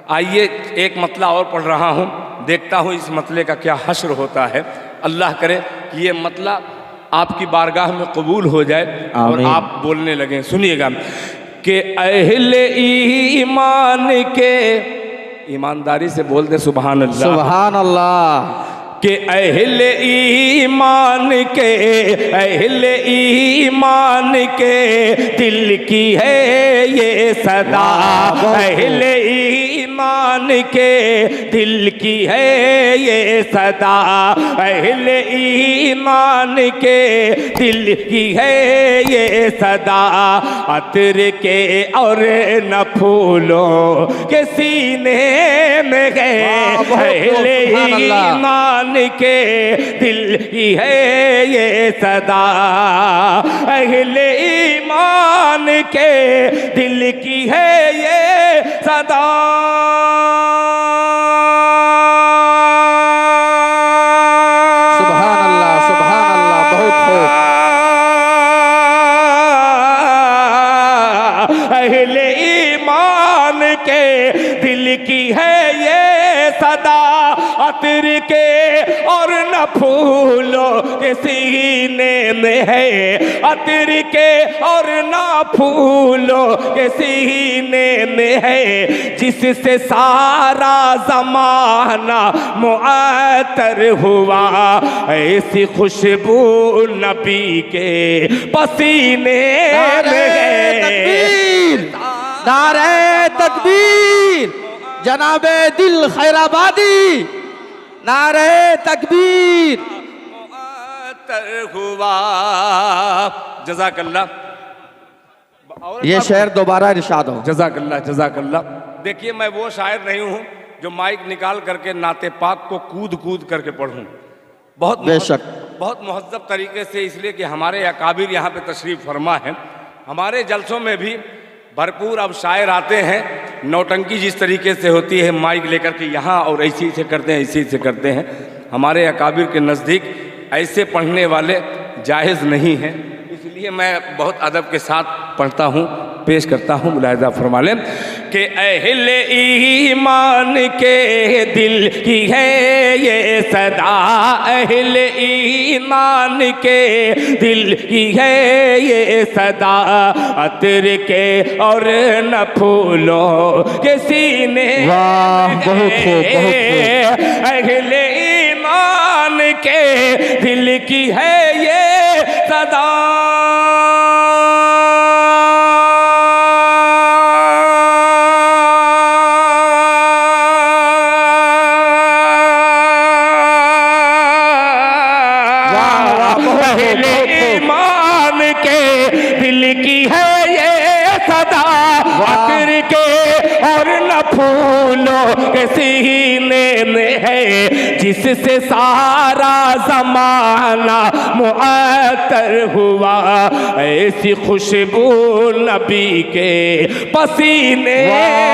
आइए एक मतला और पढ़ रहा हूँ, देखता हूँ इस मतले का क्या हश्र होता है। अल्लाह करे कि ये मतला आपकी बारगाह में कबूल हो जाए और आप बोलने लगें। सुनिएगा कि अहले ईमान के, ईमानदारी से बोल दे सुभान अल्लाह, सुभान अल्लाह। कि अहले ईमान के, अहले ईमान के दिल की है ये सदा, अहले ईमान के दिल की है ये सदा, अहले ईमान के दिल की है ये सदा, अतर के और न फूलों के सीने में है, अहले ईमान के दिल की है ये सदा, अहले ईमान के दिल की है ये सदा। सुभान अल्लाह, सुभान अल्लाह, बहुत खूब। अहले ईमान के दिल की है ये सदा, अतर के और न फूलों के सीने में है, अतर के और न फूलों के सीने में है, जिससे सारा जमाना मुअत्तर हुआ, ऐसी खुशबू नबी के पसीने में है। तकबीर, नारे तकबीर, जनाबे दिल खैराबादी, नारे तकबीर। हुआ जज़ाकल्लाह। ये शेर दोबारा इरशाद हो। जज़ाकल्लाह, जज़ाकल्लाह। देखिए मैं वो शायर नहीं हूँ जो माइक निकाल करके नाते पाक को कूद कूद करके पढ़ूँ। बहुत बेशक, बहुत मुहज़्ज़ब तरीके से, इसलिए कि हमारे अकाबिर यहाँ पे तशरीफ़ फरमा है। हमारे जलसों में भी भरपूर अब शायर आते हैं, नौटंकी जिस तरीके से होती है माइक लेकर के यहाँ और ऐसे से करते हैं, ऐसे से करते हैं। हमारे अकाबिर के नज़दीक ऐसे पढ़ने वाले जायज़ नहीं हैं, इसलिए मैं बहुत अदब के साथ पढ़ता हूँ, पेश करता हूँ। मुलाहिज़ा फरमा लें कि अहले ईमान के दिल की है ये सदा, अहले ईमान के दिल की है ये सदा, अतर के और न फूलों के सीने। वाह, बहुत खूब, बहुत खूब। अहले ईमान के दिल की है ये सदा। ईमान के दिल की है ये सदा, अतर के और न फूलों के सीने में है, जिससे सारा जमाना मुअत्तर हुआ, ऐसी खुशबू नबी के पसीने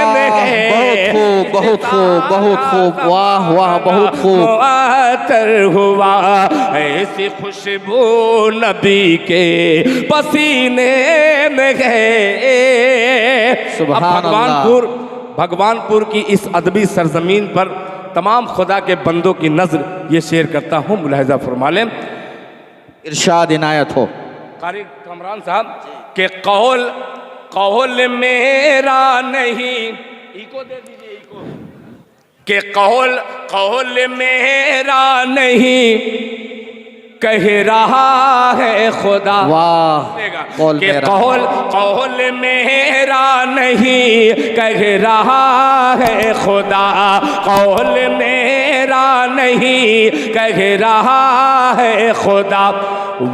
में है। बहुत खूब, बहुत खूब, बहुत खूब। वाह वाह, बहुत खूब। मुअत्तर हुआ, ऐसी खुशबू नबी के पसीने में है। सुभान अल्लाह। भगवानपुर की इस अदबी सरजमीन पर तमाम खुदा के बंदों की नज़र ये शेर करता हूँ, मुलाहिज़ा फरमा लें। इरशाद इनायत हो। कारी कमरान साहब के कौल कौल मेरा नहीं, इको दे दीजिए, इको, के कौल कौल मेरा नहीं कह रहा है खुदा। वाह, के कौल कौल मेरा नहीं कह रहा है खुदा, कौल मेरा नहीं कह रहा है खुदा,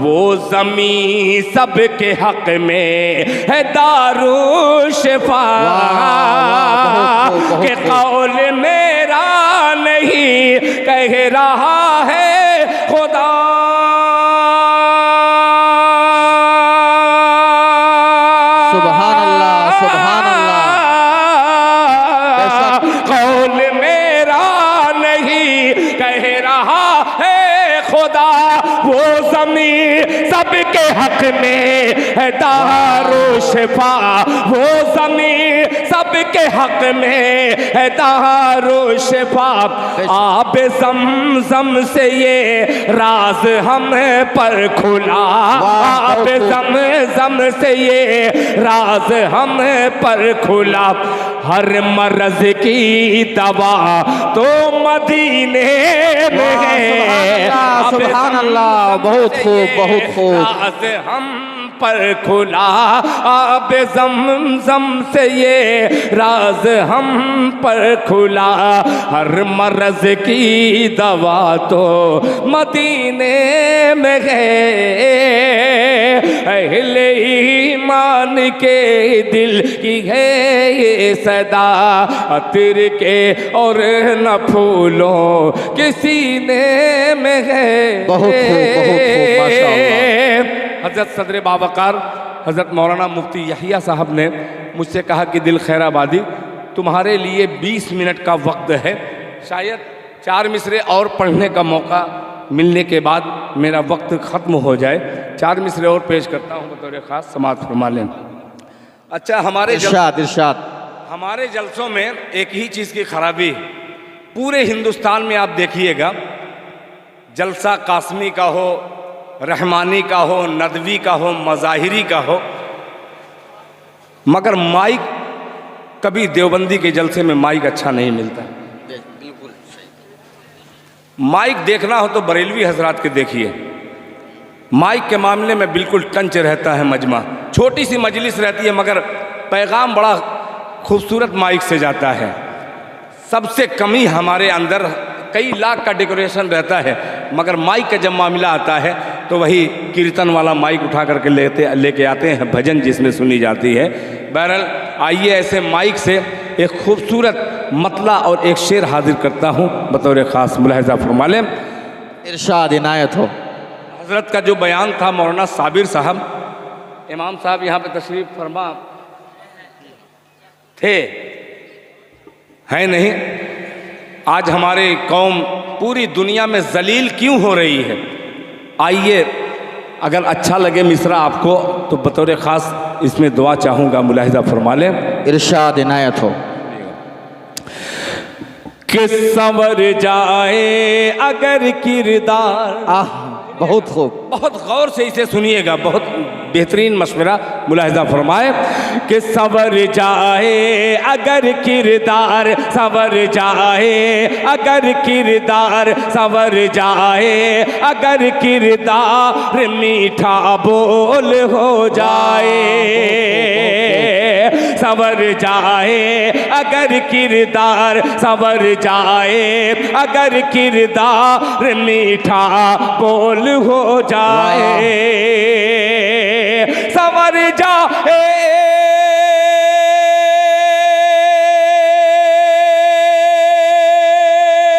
वो ज़मीं सबके हक में है दारू शिफा, के कौल मेरा नहीं कह रहा है खुदा। सुभान अल्लाह, सुभान अल्लाह। कौल मेरा नहीं कह रहा है खुदा, वो ज़मीं सबके हक में है दारो शिफा, वो ज़मीन सबके हक में है दारो शिफा। आब ज़मज़म से ये राज हम पर खुला, आब ज़मज़म से ये राज हम पर खुला। हर मर्ज की दवा तो मदीने में है। सुभान अल्लाह, बहुत खूब, बहुत खूब। राज हम पर खुला, आब ज़मज़म से ये राज हम पर खुला। हर मर्ज की दवा तो मदीने में है। अहले ईमान के दिल की है ये सदा, अतिर के और न फूलों के सीने में है। बहुत खूब, माशाअल्लाह। हज़रत सदर बावकार हज़रत मौलाना मुफ्ती यहिया साहब ने मुझसे कहा कि दिल खैराबादी, तुम्हारे लिए 20 मिनट का वक्त है, शायद 4 मिसरे और पढ़ने का मौका मिलने के बाद मेरा वक्त ख़त्म हो जाए। 4 मिसरे और पेश करता हूँ बतौर ख़ास, समाअत फरमा लें। अच्छा, हमारे जलसों में एक ही चीज़ की खराबी है। पूरे हिंदुस्तान में आप देखिएगा, जलसा कासमी का हो, रहमानी का हो, नदवी का हो, मज़ाहिरी का हो, मगर माइक कभी देवबंदी के जलसे में माइक अच्छा नहीं मिलता। बिल्कुल माइक देखना हो तो बरेलवी हजरात के देखिए, माइक के मामले में बिल्कुल टंच रहता है मजमा। छोटी सी मजलिस रहती है मगर पैगाम बड़ा खूबसूरत माइक से जाता है। सबसे कमी हमारे अंदर, कई लाख का डेकोरेशन रहता है मगर माइक का जब मामला आता है तो वही कीर्तन वाला माइक उठा करके लेके आते हैं, भजन जिसमें सुनी जाती है। बहरहाल आइए ऐसे माइक से एक खूबसूरत मतला और एक शेर हाजिर करता हूँ बतौर ख़ास, मुलाहिज़ा फरमा लें। इरशाद इनायत हो। हज़रत का जो बयान था मौलाना साबिर साहब, इमाम साहब यहाँ पे तशरीफ़ फरमा थे, हैं नहीं। आज हमारे कौम पूरी दुनिया में जलील क्यों हो रही है? आइए, अगर अच्छा लगे मिसरा आपको तो बतौर ख़ास इसमें दुआ चाहूँगा, मुलाहिज़ा फरमा लें। इरशाद इनायत हो। कि संवर जाए अगर किरदार, बहुत खूब, बहुत गौर से इसे सुनिएगा, बहुत बेहतरीन मशवरा, मुलाहिज़ा फरमाए। कि संवर जाए अगर किरदार, संवर जाए अगर किरदार, संवर जाए अगर किरदार, मीठा बोल हो जाए। संवर जाए अगर किरदार, संवर जाए अगर किरदार, मीठा बोल हो जाए। संवर जाए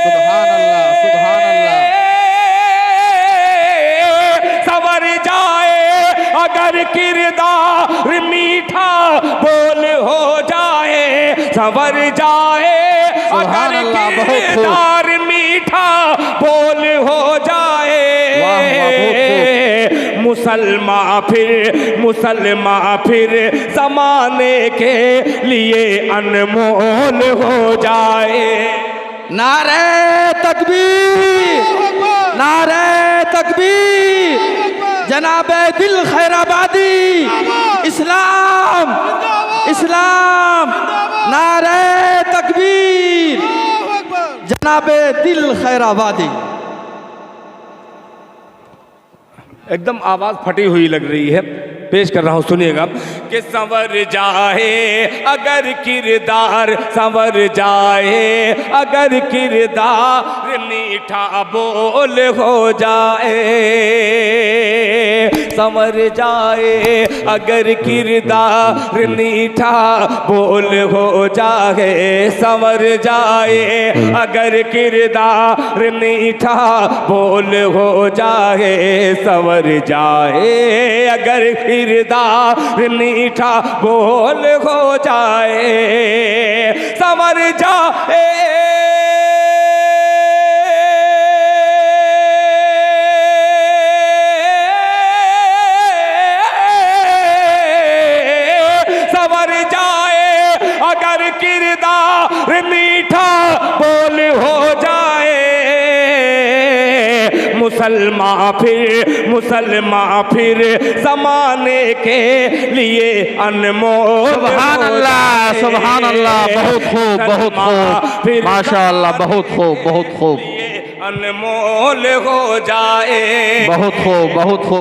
सुभान अल्लाह, सुभान अल्लाह। संवर जाए अगर किरदार, मीठा बोल हो जाए। संवर जाए अगर किरदार, मीठा बोल हो जाए। मुसलमान फिर ज़माने के लिए अनमोल हो जाए। नारे तकबीर, नारे तकबीर, जनाबे दिल खैराबादी, इस्लाम, इस्लाम, नारे तकबीर, जनाबे दिल खैराबादी। एकदम आवाज़ फटी हुई लग रही है, पेश कर रहा हूँ, सुनिएगा। कि संवर जाए अगर किरदार, संवर जाए अगर किरदार, मीठा बोल हो जाए। संवर जाए अगर किरदार, मीठा बोल हो जाए। संवर जाए अगर किरदार, मीठा बोल हो जाए। संवर जाए अगर किरदार, मीठा बोल हो जाए। संवर जाए दीदार मीठा बोल हो जाए, मुसलमान फिर ज़माने के लिए अनमोल। सुभान अल्लाह, बहुत खूब, बहुत खूब, माशाअल्लाह, बहुत खूब, बहुत खूब, अनमोल हो जाए। बहुत खूब, बहुत खूब।